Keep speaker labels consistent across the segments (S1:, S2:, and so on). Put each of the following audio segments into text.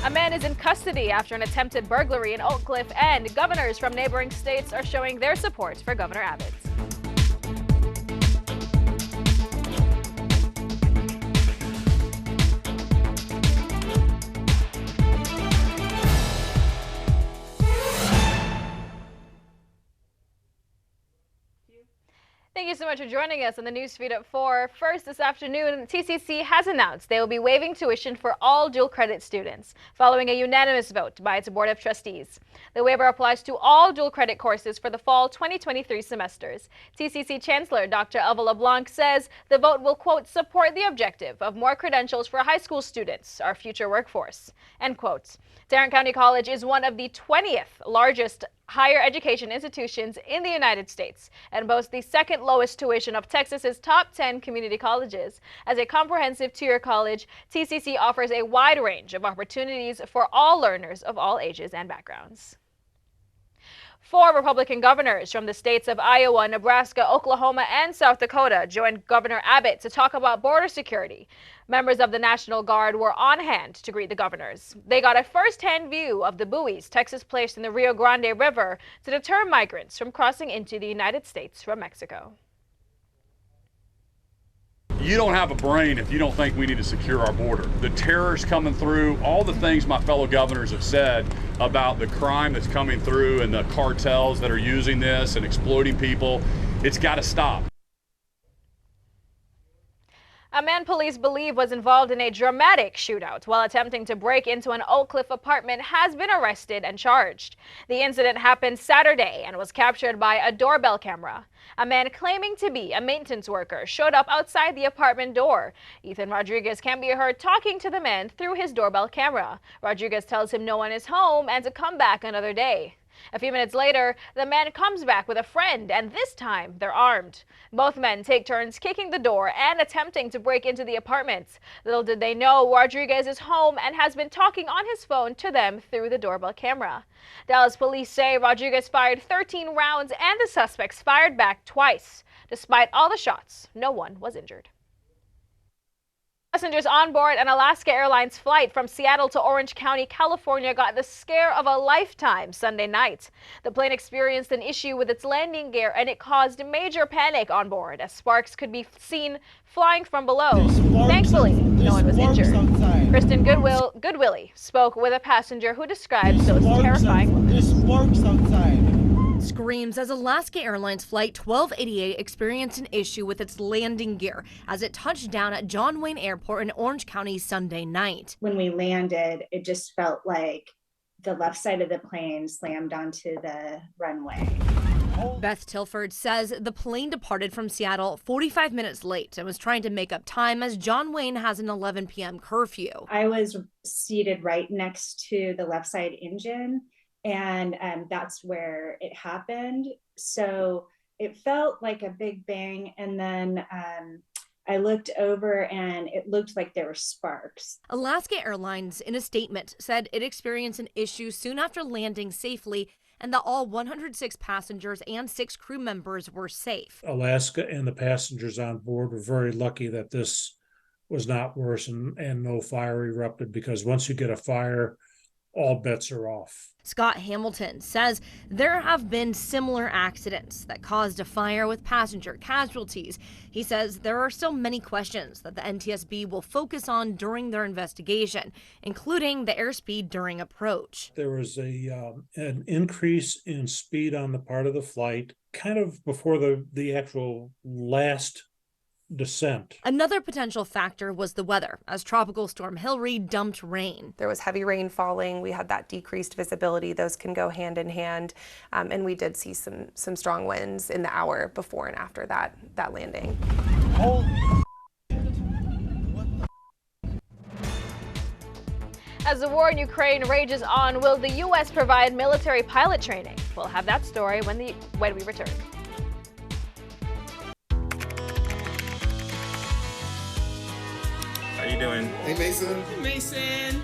S1: A man is in custody after an attempted burglary in Oak Cliff, and governors from neighboring states are showing their support for Governor Abbott. Thank you so much for joining us on the Newsfeed at 4. First this afternoon, TCC has announced they will be waiving tuition for all dual credit students, following a unanimous vote by its Board of Trustees. The waiver applies to all dual credit courses for the fall 2023 semesters. TCC Chancellor Dr. Alva LeBlanc says the vote will, quote, support the objective of more credentials for high school students, our future workforce, end quote. Tarrant County College is one of the 20th largest higher education institutions in the United States and boasts the second lowest tuition of Texas's top 10 community colleges. As a comprehensive two-year college, TCC offers a wide range of opportunities for all learners of all ages and backgrounds. 4 Republican governors from the states of Iowa, Nebraska, Oklahoma, and South Dakota joined Governor Abbott to talk about border security. Members of the National Guard were on hand to greet the governors. They got a first-hand view of the buoys Texas placed in the Rio Grande River to deter migrants from crossing into the United States from Mexico.
S2: You don't have a brain if you don't think we need to secure our border. The terror's coming through, all the things my fellow governors have said about the crime that's coming through and the cartels that are using this and exploiting people, it's got to stop.
S1: A man police believe was involved in a dramatic shootout while attempting to break into an Oak Cliff apartment has been arrested and charged. The incident happened Saturday and was captured by a doorbell camera. A man claiming to be a maintenance worker showed up outside the apartment door. Ethan Rodriguez can be heard talking to the man through his doorbell camera. Rodriguez tells him no one is home and to come back another day. A few minutes later, the man comes back with a friend, and this time they're armed. Both men take turns kicking the door and attempting to break into the apartment. Little did they know Rodriguez is home and has been talking on his phone to them through the doorbell camera. Dallas police say Rodriguez fired 13 rounds and the suspects fired back twice. Despite all the shots, no one was injured. Passengers on board an Alaska Airlines flight from Seattle to Orange County, California got the scare of a lifetime Sunday night. The plane experienced an issue with its landing gear and it caused major panic on board as sparks could be seen flying from below. Thankfully, no one was injured. Kristen Goodwillie spoke with a passenger who describes those terrifying moments.
S3: There's sparks outside.
S4: Screams as Alaska Airlines Flight 1288 experienced an issue with its landing gear as it touched down at John Wayne Airport in Orange County Sunday night.
S5: When we landed, it just felt like the left side of the plane slammed onto the runway.
S4: Beth Tilford says the plane departed from Seattle 45 minutes late and was trying to make up time as John Wayne has an 11 p.m. curfew.
S5: I was seated right next to the left side engine, and that's where it happened. So it felt like a big bang, and then I looked over and it looked like there were sparks.
S4: Alaska Airlines, in a statement, said it experienced an issue soon after landing safely and that all 106 passengers and 6 crew members were safe.
S6: Alaska and the passengers on board were very lucky that this was not worse and no fire erupted, because once you get a fire, all bets are off.
S4: Scott Hamilton says there have been similar accidents that caused a fire with passenger casualties. He says there are still many questions that the NTSB will focus on during their investigation, including the airspeed during approach.
S6: There was an increase in speed on the part of the flight kind of before the actual last descent.
S4: Another potential factor was the weather, as Tropical Storm Hilary dumped rain.
S7: There was heavy rain falling. We had that decreased visibility. Those can go hand in hand. And we did see some strong winds in the hour before and after that landing.
S1: As the war in Ukraine rages on, will the U.S. provide military pilot training? We'll have that story when we return.
S8: How you doing?
S9: Hey, Mason.
S8: Hey, Mason.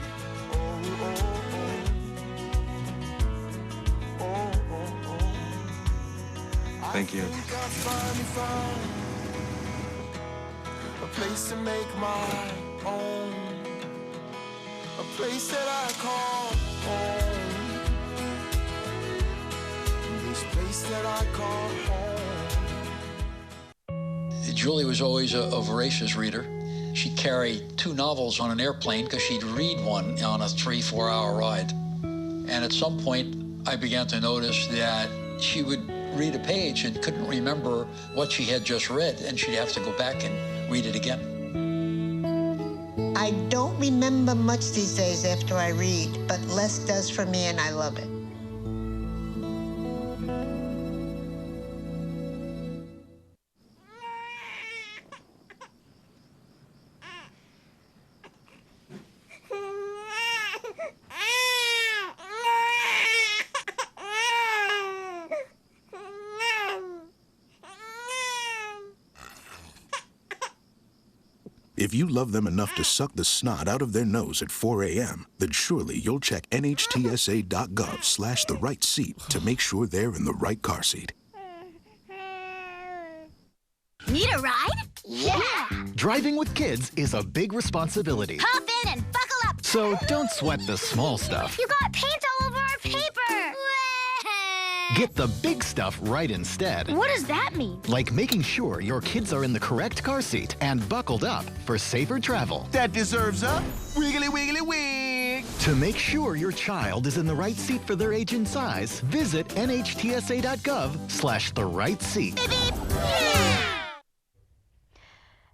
S8: Thank you.
S9: A place to make my own. A
S8: place that I call home. This place that I call home.
S3: Julie was always a voracious reader. She carried 2 novels on an airplane because she'd read one on a 3-4 hour ride. And at some point, I began to notice that she would read a page and couldn't remember what she had just read, and she'd have to go back and read it again.
S9: I don't remember much these days after I read, but less does for me, and I love it.
S10: If you love them enough to suck the snot out of their nose at 4 a.m., then surely you'll check nhtsa.gov/the-right-seat to make sure they're in the right car seat.
S11: Need a ride? Yeah!
S12: Driving with kids is a big responsibility.
S11: Hop in and buckle up!
S12: So don't sweat the small stuff.
S11: You got paint all over our paper!
S12: Get the big stuff right instead.
S11: What does that mean?
S12: Like making sure your kids are in the correct car seat and buckled up for safer travel.
S8: That deserves a wiggly wiggly wig.
S12: To make sure your child is in the right seat for their age and size, visit nhtsa.gov/the-right-seat.
S11: Beep, beep. Yeah!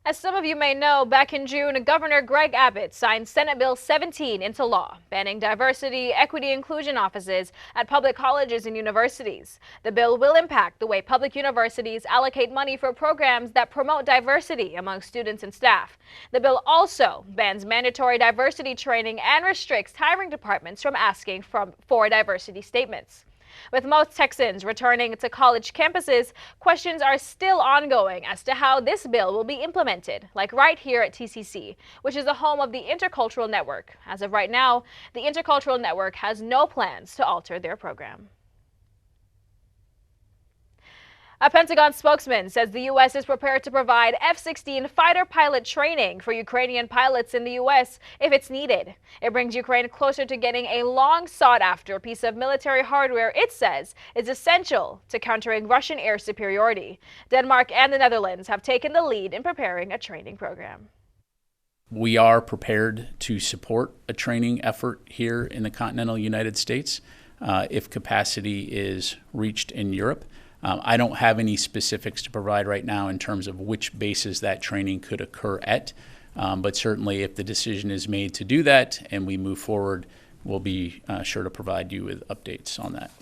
S1: As some of you may know, back in June, Governor Greg Abbott signed Senate Bill 17 into law, banning diversity, equity, inclusion offices at public colleges and universities. The bill will impact the way public universities allocate money for programs that promote diversity among students and staff. The bill also bans mandatory diversity training and restricts hiring departments from asking for diversity statements. With most Texans returning to college campuses, questions are still ongoing as to how this bill will be implemented, like right here at TCC, which is the home of the Intercultural Network. As of right now, the Intercultural Network has no plans to alter their program. A Pentagon spokesman says the U.S. is prepared to provide F-16 fighter pilot training for Ukrainian pilots in the U.S. if it's needed. It brings Ukraine closer to getting a long sought-after piece of military hardware it says is essential to countering Russian air superiority. Denmark and the Netherlands have taken the lead in preparing a training program.
S13: We are prepared to support a training effort here in the continental United States if capacity is reached in Europe. I don't have any specifics to provide right now in terms of which bases that training could occur at, but certainly if the decision is made to do that and we move forward, we'll be sure to provide you with updates on that.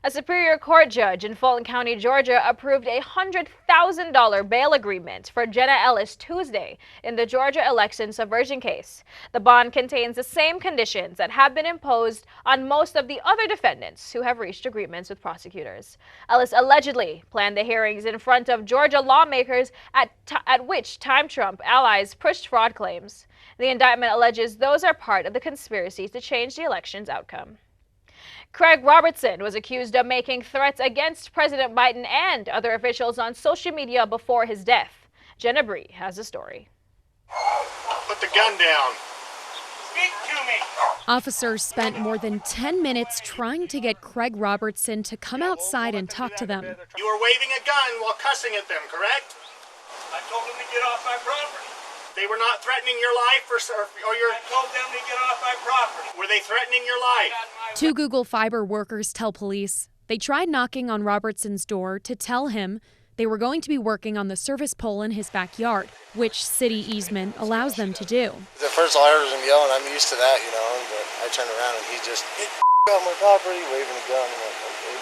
S1: A Superior Court judge in Fulton County, Georgia, approved a $100,000 bail agreement for Jenna Ellis Tuesday in the Georgia election subversion case. The bond contains the same conditions that have been imposed on most of the other defendants who have reached agreements with prosecutors. Ellis allegedly planned the hearings in front of Georgia lawmakers at which time Trump allies pushed fraud claims. The indictment alleges those are part of the conspiracy to change the election's outcome. Craig Robertson was accused of making threats against President Biden and other officials on social media before his death. Jenna Bree has the story.
S14: Put the gun down. Speak to me.
S15: Officers spent more than 10 minutes trying to get Craig Robertson to come outside and talk to them.
S14: You were waving a gun while cussing at them, correct? I told them to get off my property. They were not threatening your life or your... I told them to get off my property. Were they threatening your life?
S15: 2 Google Fiber workers tell police they tried knocking on Robertson's door to tell him they were going to be working on the service pole in his backyard, which city easement allows them to do.
S16: At first I heard him yelling. I'm used to that, but I turned around and he just get off my property, waving a gun. I'm like, okay.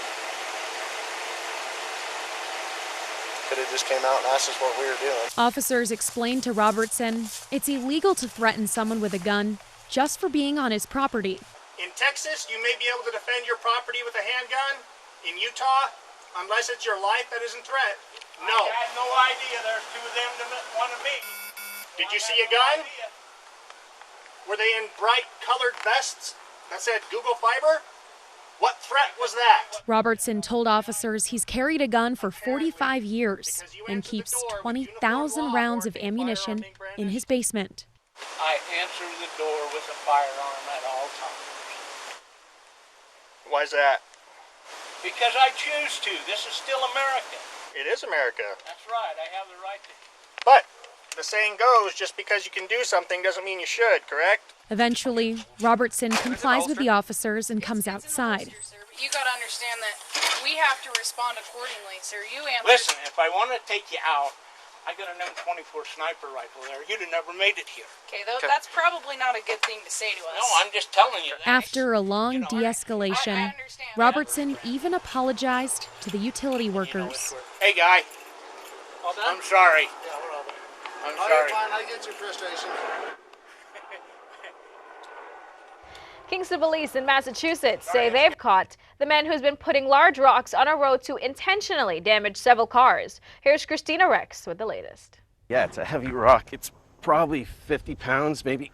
S16: Could have just came out and asked us what we were doing.
S15: Officers explained to Robertson it's illegal to threaten someone with a gun just for being on his property.
S14: In Texas, you may be able to defend your property with a handgun. In Utah, unless it's your life that is in threat, no. I had no idea there's 2 of them to one of me. Did you see a gun? Were they in bright colored vests that said Google Fiber? What threat was that?
S15: Robertson told officers he's carried a gun for 45 years and keeps 20,000 rounds of ammunition in his basement.
S17: I answer the door with a firearm at all times.
S14: Why's that?
S17: Because I choose to. This is still America.
S14: It is America.
S17: That's right. I have the right to.
S14: But the saying goes, just because you can do something doesn't mean you should, correct?
S15: Eventually, Robertson complies with the officers and comes outside.
S18: You gotta understand that we have to respond accordingly, sir. You answer.
S17: Listen, if I want to take you out, I got an M24 sniper rifle there. You'd have never made it here.
S18: Okay, that's probably not a good thing to say to us.
S17: No, I'm just telling you.
S15: After a long de-escalation, Robertson even apologized to the utility workers.
S17: Hey, guy. I'm sorry. I'm sorry.
S16: I get your frustration.
S1: Kingston police in Massachusetts say they've caught the man who's been putting large rocks on a road to intentionally damage several cars. Here's Christina Rex with the latest.
S19: Yeah, it's a heavy rock. It's probably 50 pounds, maybe.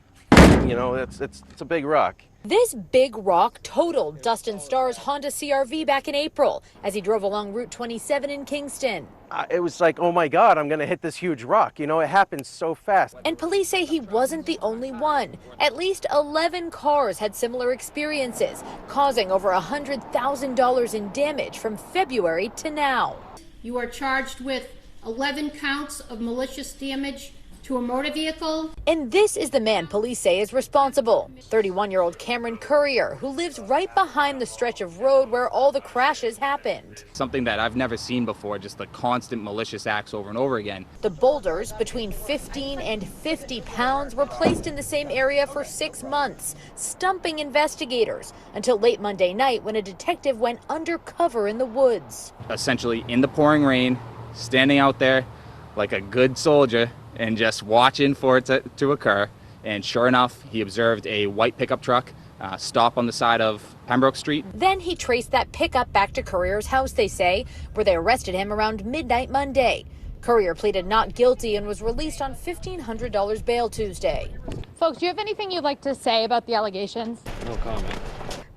S19: You know, it's a big rock.
S20: This big rock totaled Dustin Starr's Honda CR-V back in April as he drove along Route 27 in Kingston.
S19: It was like, oh my God, I'm going to hit this huge rock. You know, it happens so fast.
S20: And police say he wasn't the only one. At least 11 cars had similar experiences, causing over $100,000 in damage from February to now.
S21: You are charged with 11 counts of malicious damage to a motor vehicle.
S20: And this is the man police say is responsible. 31-year-old Cameron Courier, who lives right behind the stretch of road where all the crashes happened.
S22: Something that I've never seen before, just the constant malicious acts over and over again.
S20: The boulders, between 15 and 50 pounds, were placed in the same area for 6 months, stumping investigators until late Monday night when a detective went undercover in the woods.
S22: Essentially in the pouring rain, standing out there like a good soldier and just watching for it to occur. And sure enough, he observed a white pickup truck stop on the side of Pembroke Street.
S20: Then he traced that pickup back to Courier's house, they say, where they arrested him around midnight Monday. Courier pleaded not guilty and was released on $1,500 bail Tuesday.
S23: Folks, do you have anything you'd like to say about the allegations?
S19: No comment.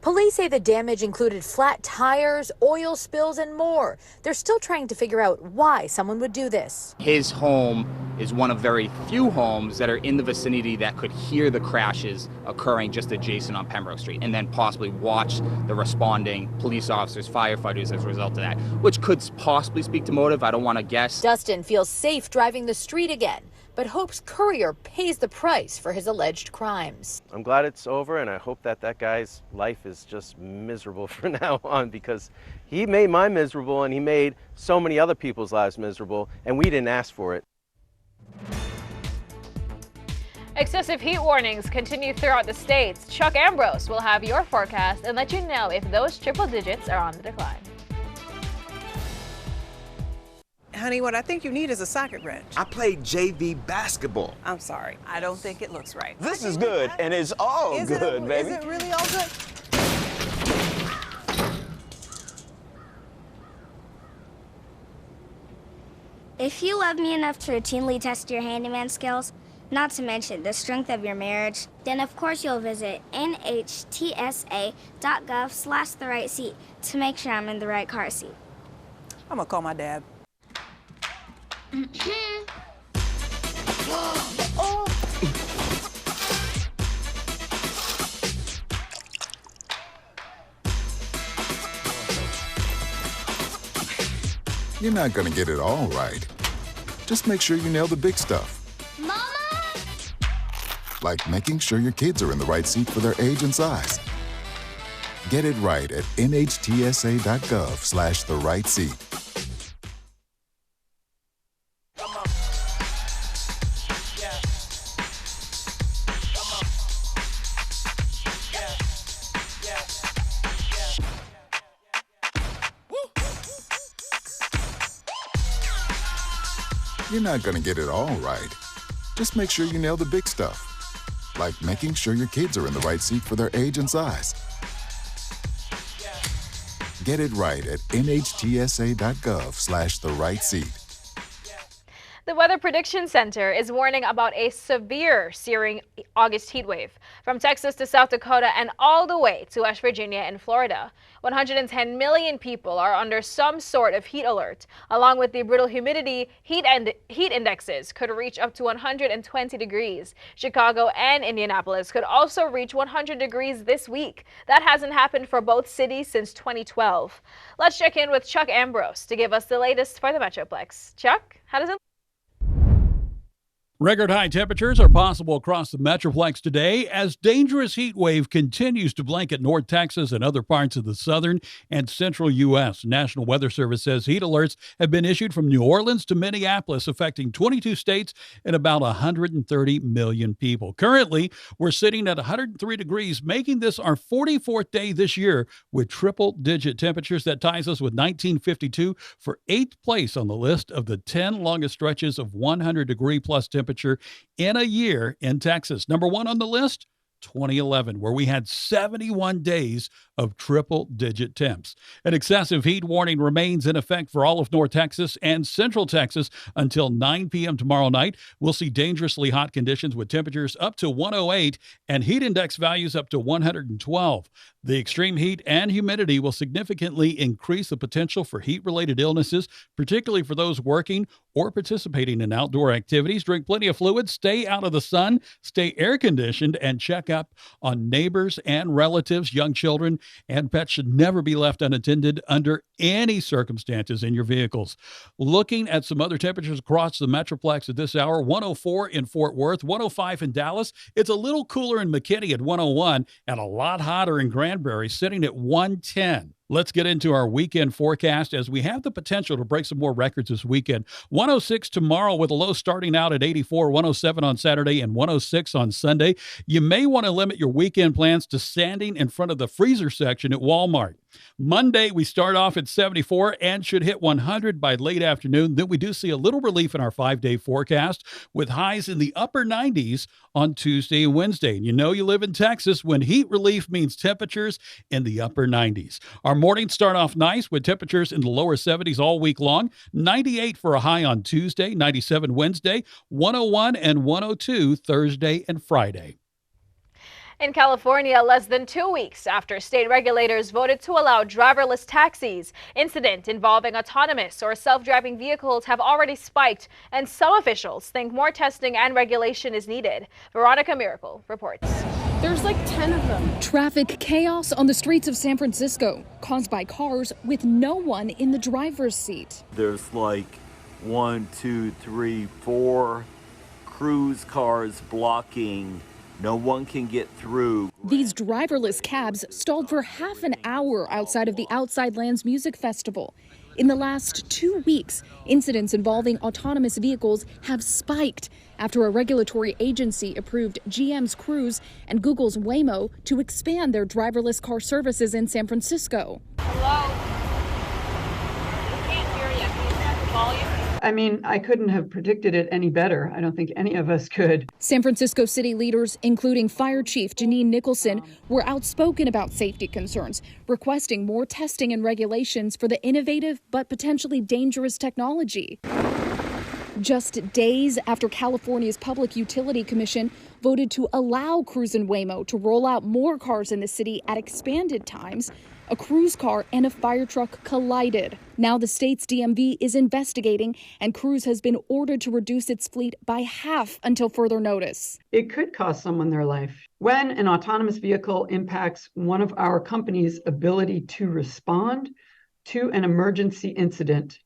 S20: Police say the damage included flat tires, oil spills, and more. They're still trying to figure out why someone would do this.
S22: His home is one of very few homes that are in the vicinity that could hear the crashes occurring just adjacent on Pembroke Street and then possibly watch the responding police officers, firefighters as a result of that, which could possibly speak to motive. I don't want to guess.
S20: Dustin feels safe driving the street again, but hopes Courier pays the price for his alleged crimes.
S19: I'm glad it's over, and I hope that guy's life is just miserable from now on, because he made mine miserable and he made so many other people's lives miserable, and we didn't ask for it.
S1: Excessive heat warnings continue throughout the states. Chuck Ambrose will have your forecast and let you know if those triple digits are on the decline.
S24: Honey, what I think you need is a socket wrench.
S8: I played JV basketball.
S24: I'm sorry. I don't think it looks right.
S8: This is good, and it's all good, baby.
S24: Is it really all good?
S11: If you love me enough to routinely test your handyman skills, not to mention the strength of your marriage, then of course you'll visit nhtsa.gov/therightseat to make sure I'm in the right car seat.
S24: I'm gonna call my dad.
S10: You're not gonna get it all right. Just make sure you nail the big stuff.
S11: Mama!
S10: Like making sure your kids are in the right seat for their age and size. Get it right at nhtsa.gov/therightseat. You're not gonna get it all right. Just make sure you nail the big stuff. Like making sure your kids are in the right seat for their age and size. Get it right at nhtsa.gov/therightseat.
S1: The Weather Prediction Center is warning about a severe searing August heat wave from Texas to South Dakota and all the way to West Virginia and Florida. 110 million people are under some sort of heat alert. Along with the brutal humidity, heat indexes could reach up to 120 degrees. Chicago and Indianapolis could also reach 100 degrees this week. That hasn't happened for both cities since 2012. Let's check in with Chuck Ambrose to give us the latest for the Metroplex. Chuck, how does it look?
S2: Record high temperatures are possible across the Metroplex today as dangerous heat wave continues to blanket North Texas and other parts of the southern and central U.S. National Weather Service says heat alerts have been issued from New Orleans to Minneapolis, affecting 22 states and about 130 million people. Currently, we're sitting at 103 degrees, making this our 44th day this year with triple-digit temperatures. That ties us with 1952 for 8th place on the list of the 10 longest stretches of 100-degree-plus temperature in a year in Texas. Number one on the list, 2011, where we had 71 days of triple-digit temps. An excessive heat warning remains in effect for all of North Texas and Central Texas until 9 p.m. tomorrow night. We'll see dangerously hot conditions with temperatures up to 108 and heat index values up to 112. The extreme heat and humidity will significantly increase the potential for heat-related illnesses, particularly for those working or participating in outdoor activities. Drink plenty of fluids, stay out of the sun, stay air-conditioned, and check up on neighbors and relatives. Young children and pets should never be left unattended under any circumstances in your vehicles. Looking at some other temperatures across the Metroplex at this hour, 104 in Fort Worth, 105 in Dallas. It's a little cooler in McKinney at 101 and a lot hotter in Granbury, sitting at 110. Let's get into our weekend forecast as we have the potential to break some more records this weekend. 106 tomorrow with a low starting out at 84, 107 on Saturday, and 106 on Sunday. You may want to limit your weekend plans to standing in front of the freezer section at Walmart. Monday, we start off at 74 and should hit 100 by late afternoon. Then we do see a little relief in our 5-day forecast with highs in the upper 90s on Tuesday and Wednesday. And you know you live in Texas when heat relief means temperatures in the upper 90s. Our mornings start off nice with temperatures in the lower 70s all week long. 98 for a high on Tuesday, 97 Wednesday, 101 and 102 Thursday and Friday.
S1: In California, less than 2 weeks after state regulators voted to allow driverless taxis, incidents involving autonomous or self-driving vehicles have already spiked, and some officials think more testing and regulation is needed. Veronica Miracle reports.
S4: There's like 10 of them. Traffic chaos on the streets of San Francisco, caused by cars with no one in the driver's seat.
S5: There's like 1, 2, 3, 4 cruise cars blocking. No one can get through.
S4: These driverless cabs stalled for half an hour outside of the Outside Lands Music Festival. In the last 2 weeks, incidents involving autonomous vehicles have spiked after a regulatory agency approved GM's Cruise and Google's Waymo to expand their driverless car services in San Francisco.
S1: Hello? I can't hear you. Can you turn up the volume?
S6: I mean, I couldn't have predicted it any better. I don't think any of us could.
S4: San Francisco city leaders, including Fire Chief Janine Nicholson, were outspoken about safety concerns, requesting more testing and regulations for the innovative but potentially dangerous technology. Just days after California's Public Utility Commission voted to allow Cruise and Waymo to roll out more cars in the city at expanded times, a cruise car and a fire truck collided. Now the state's DMV is investigating, and Cruise has been ordered to reduce its fleet by half until further notice.
S6: It could cost someone their life. When an autonomous vehicle impacts one of our company's ability to respond to an emergency incident,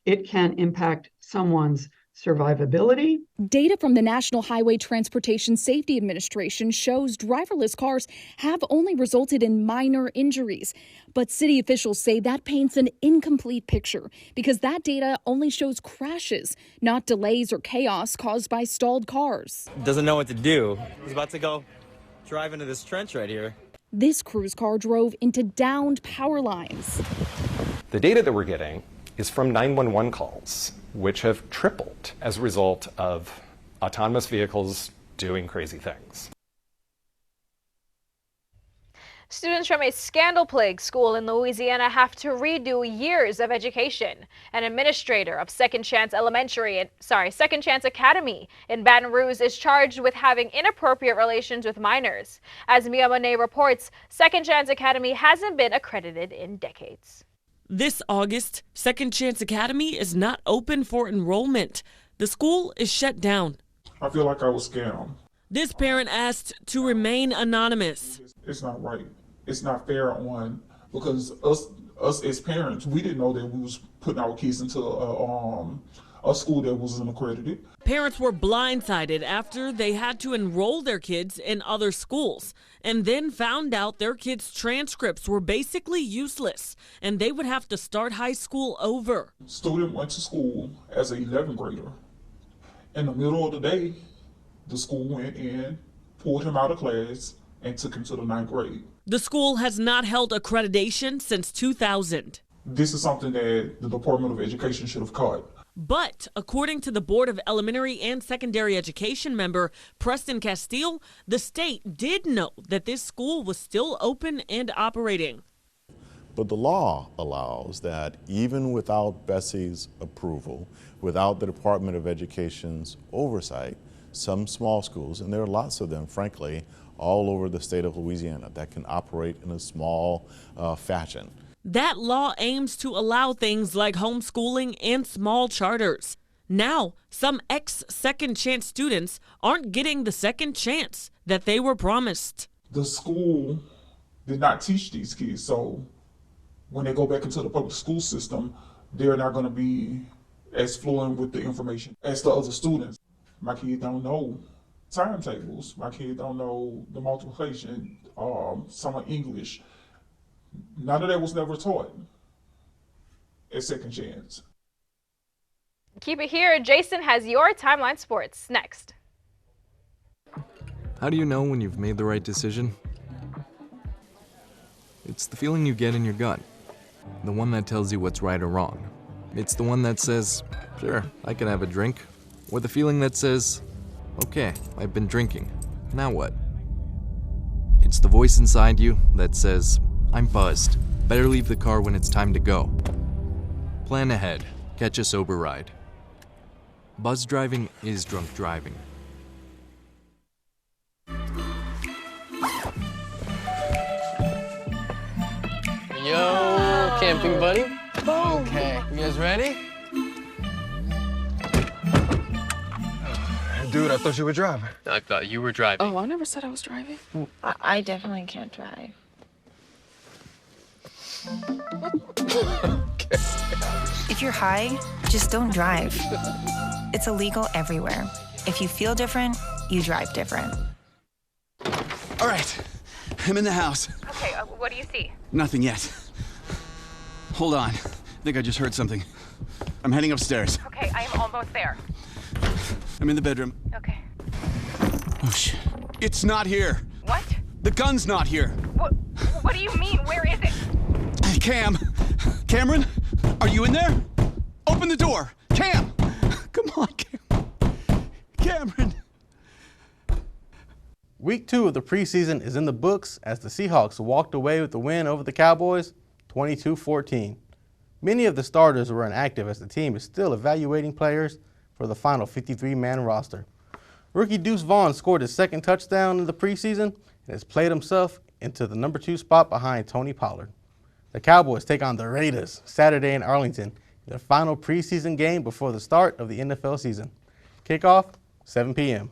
S6: it can impact someone's survivability.
S4: Data from the National Highway Transportation Safety Administration shows driverless cars have only resulted in minor injuries. But city officials say that paints an incomplete picture because that data only shows crashes, not delays or chaos caused by stalled cars.
S25: Doesn't know what to do. He's about to go drive into this trench right here.
S4: This cruise car drove into downed power lines.
S26: The data that we're getting is from 911 calls, which have tripled as a result of autonomous vehicles doing crazy things.
S1: Students from a scandal-plagued school in Louisiana have to redo years of education. An administrator of Second Chance Academy in Baton Rouge is charged with having inappropriate relations with minors. As Mia Monet reports, Second Chance Academy hasn't been accredited in decades.
S3: This August, Second Chance Academy is not open for enrollment. The school is shut down.
S7: I feel like I was scammed.
S3: This parent asked to remain anonymous.
S7: It's not right. It's not fair because us as parents, we didn't know that we was putting our kids into a school that wasn't accredited.
S3: Parents were blindsided after they had to enroll their kids in other schools and then found out their kids' transcripts were basically useless and they would have to start high school over.
S7: Student went to school as an 11th grader. In the middle of the day, the school went in, pulled him out of class, and took him to the 9th grade.
S3: The school has not held accreditation since 2000.
S7: This is something that the Department of Education should have caught.
S3: But according to the Board of Elementary and Secondary Education member Preston Castile, the state did know that this school was still open and operating.
S9: But the law allows that even without Bessie's approval, without the Department of Education's oversight, some small schools, and there are lots of them, frankly, all over the state of Louisiana that can operate in a small fashion.
S3: That law aims to allow things like homeschooling and small charters. Now, some ex-Second Chance students aren't getting the second chance that they were promised.
S7: The school did not teach these kids, so when they go back into the public school system, they're not going to be as fluent with the information as the other students. My kids don't know timetables. My kids don't know the multiplication, some of English. None of that was never taught at Second Chance.
S1: Keep it here. Jason has your Timeline Sports next.
S12: How do you know when you've made the right decision? It's the feeling you get in your gut. The one that tells you what's right or wrong. It's the one that says, sure, I can have a drink. Or the feeling that says, okay, I've been drinking. Now what? It's the voice inside you that says, I'm buzzed. Better leave the car when it's time to go. Plan ahead. Catch a sober ride. Buzz driving is drunk driving.
S13: Yo, camping buddy. Okay, you guys ready?
S14: Dude, I thought you were driving.
S13: I thought you were driving.
S18: Oh, I never said I was driving.
S27: I definitely can't drive.
S28: If you're high, just don't drive. It's illegal everywhere. If you feel different, you drive different.
S29: All right, I'm in the house.
S1: Okay, what do you see?
S29: Nothing yet. Hold on. I think I just heard something. I'm heading upstairs.
S1: Okay, I am almost there.
S29: I'm in the bedroom.
S1: Okay.
S29: Oh, shit. It's not here.
S1: What?
S29: The gun's not here.
S1: What do you mean? Where is it?
S29: Cameron, are you in there? Open the door. Cam! Come on, Cameron.
S19: Week 2 of the preseason is in the books as the Seahawks walked away with the win over the Cowboys, 22-14. Many of the starters were inactive as the team is still evaluating players for the final 53-man roster. Rookie Deuce Vaughn scored his second touchdown in the preseason and has played himself into the number 2 spot behind Tony Pollard. The Cowboys take on the Raiders Saturday in Arlington in their final preseason game before the start of the NFL season. Kickoff, 7 p.m.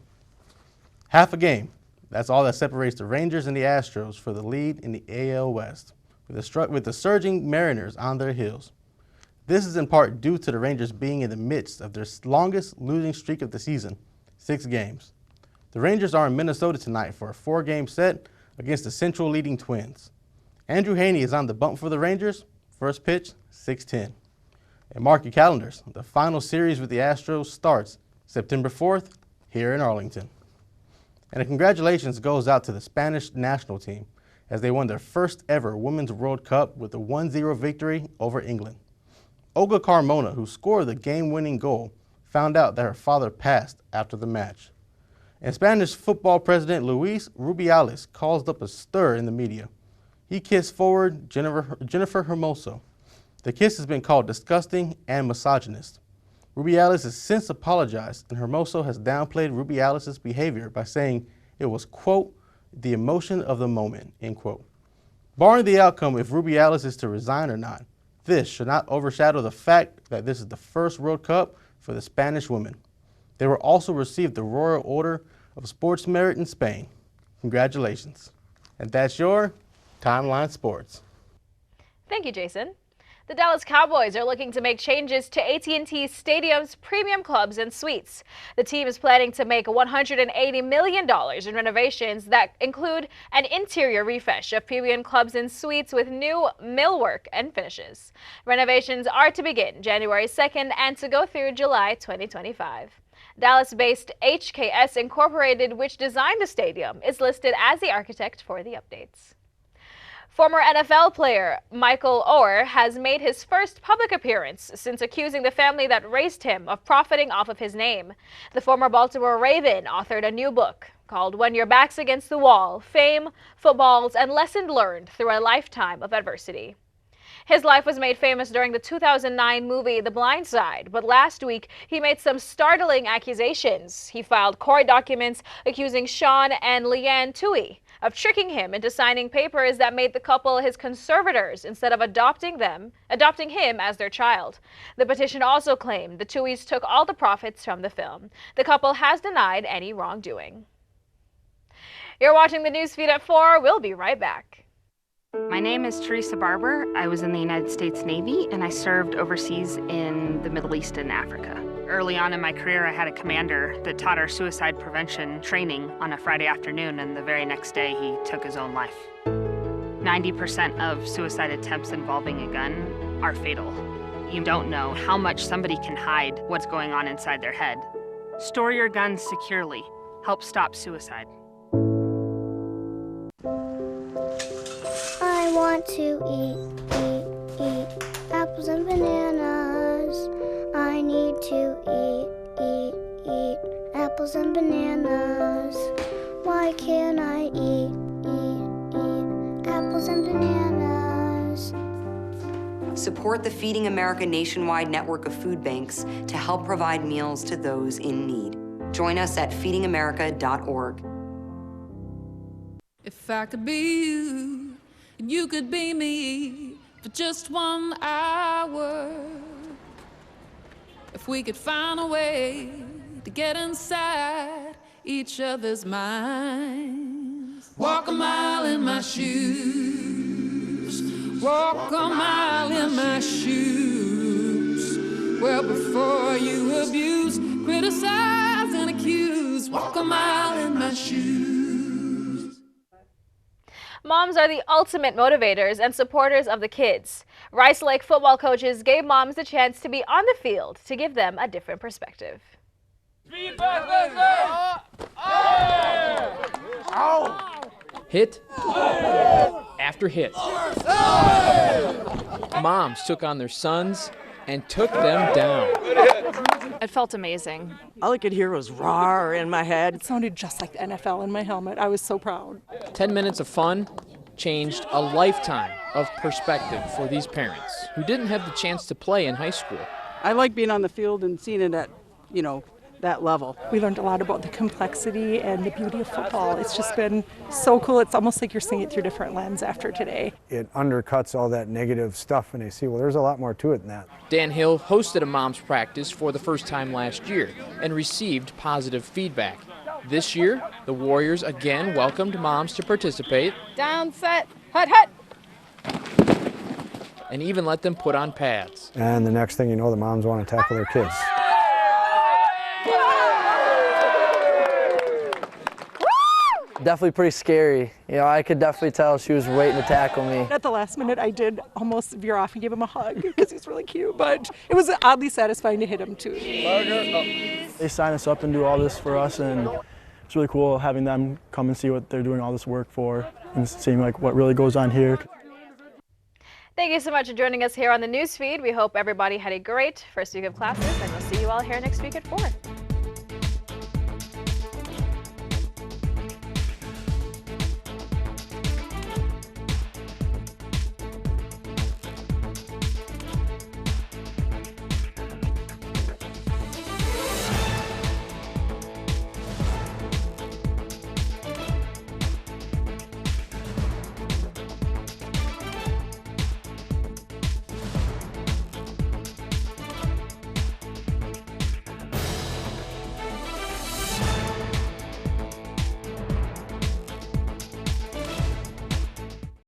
S19: Half a game. That's all that separates the Rangers and the Astros for the lead in the AL West, with the surging Mariners on their heels. This is in part due to the Rangers being in the midst of their longest losing streak of the season, 6 games. The Rangers are in Minnesota tonight for a 4-game set against the Central leading Twins. Andrew Haney is on the bump for the Rangers. First pitch, 6:10. And mark your calendars. The final series with the Astros starts September 4th here in Arlington. And a congratulations goes out to the Spanish national team as they won their first ever Women's World Cup with a 1-0 victory over England. Olga Carmona, who scored the game-winning goal, found out that her father passed after the match. And Spanish football president Luis Rubiales caused up a stir in the media. He kissed forward Jennifer Hermoso. The kiss has been called disgusting and misogynist. Rubiales has since apologized, and Hermoso has downplayed Rubiales' behavior by saying it was, quote, the emotion of the moment, end quote. Barring the outcome if Rubiales is to resign or not, this should not overshadow the fact that this is the first World Cup for the Spanish women. They will also receive the Royal Order of Sports Merit in Spain. Congratulations. And that's your Timeline Sports.
S1: Thank you, Jason. The Dallas Cowboys are looking to make changes to AT&T Stadium's premium clubs and suites. The team is planning to make $180 million in renovations that include an interior refresh of premium clubs and suites with new millwork and finishes. Renovations are to begin January 2nd and to go through July 2025. Dallas-based HKS Incorporated, which designed the stadium, is listed as the architect for the updates. Former NFL player Michael Oher has made his first public appearance since accusing the family that raised him of profiting off of his name. The former Baltimore Raven authored a new book called When Your Back's Against the Wall: Fame, Footballs, and Lessons Learned Through a Lifetime of Adversity. His life was made famous during the 2009 movie The Blind Side, but last week he made some startling accusations. He filed court documents accusing Sean and Leanne Tui of tricking him into signing papers that made the couple his conservators instead of adopting him as their child. The petition also claimed the Tuis took all the profits from the film. The couple has denied any wrongdoing. You're watching the Newsfeed at 4. We'll be right back.
S8: My name is Teresa Barber. I was in the United States Navy and I served overseas in the Middle East and Africa. Early on in my career, I had a commander that taught our suicide prevention training on a Friday afternoon, and the very next day he took his own life. 90% of suicide attempts involving a gun are fatal. You don't know how much somebody can hide what's going on inside their head. Store your guns securely. Help stop suicide.
S11: I want to eat apples and bananas. I need to eat apples and bananas. Why can't I eat apples and bananas?
S14: Support the Feeding America nationwide network of food banks to help provide meals to those in need. Join us at feedingamerica.org.
S15: If I could be you, and you could be me for just 1 hour. If we could find a way to get inside each other's minds. Walk a mile in my shoes. Walk a mile in my shoes. Well, before you abuse, criticize, and accuse. Walk a mile in my shoes.
S1: Moms are the ultimate motivators and supporters of the kids. Rice Lake football coaches gave moms the chance to be on the field to give them a different perspective.
S16: Hit after hit. Moms took on their sons and took them down.
S17: It felt amazing.
S20: All I could hear was roar in my head.
S21: It sounded just like the NFL in my helmet. I was so proud.
S16: 10 minutes of fun changed a lifetime of perspective for these parents who didn't have the chance to play in high school.
S20: I like being on the field and seeing it at, that level.
S21: We learned a lot about the complexity and the beauty of football. It's just been so cool. It's almost like you're seeing it through different lens after today.
S22: It undercuts all that negative stuff, and they see, well, there's a lot more to it than that.
S16: Dan Hill hosted a mom's practice for the first time last year and received positive feedback. This year, the Warriors again welcomed moms to participate.
S17: Down, set, hut, hut.
S16: And even let them put on pads.
S22: And the next thing you know, the moms want to tackle their kids.
S23: Definitely pretty scary. I could definitely tell she was waiting to tackle me.
S21: At the last minute, I did almost veer off and give him a hug because he's really cute, but it was oddly satisfying to hit him too.
S30: They sign us up and do all this for us, and it's really cool having them come and see what they're doing all this work for and seeing what really goes on here.
S1: Thank you so much for joining us here on the Newsfeed. We hope everybody had a great first week of classes, and we'll see you all here next week at 4.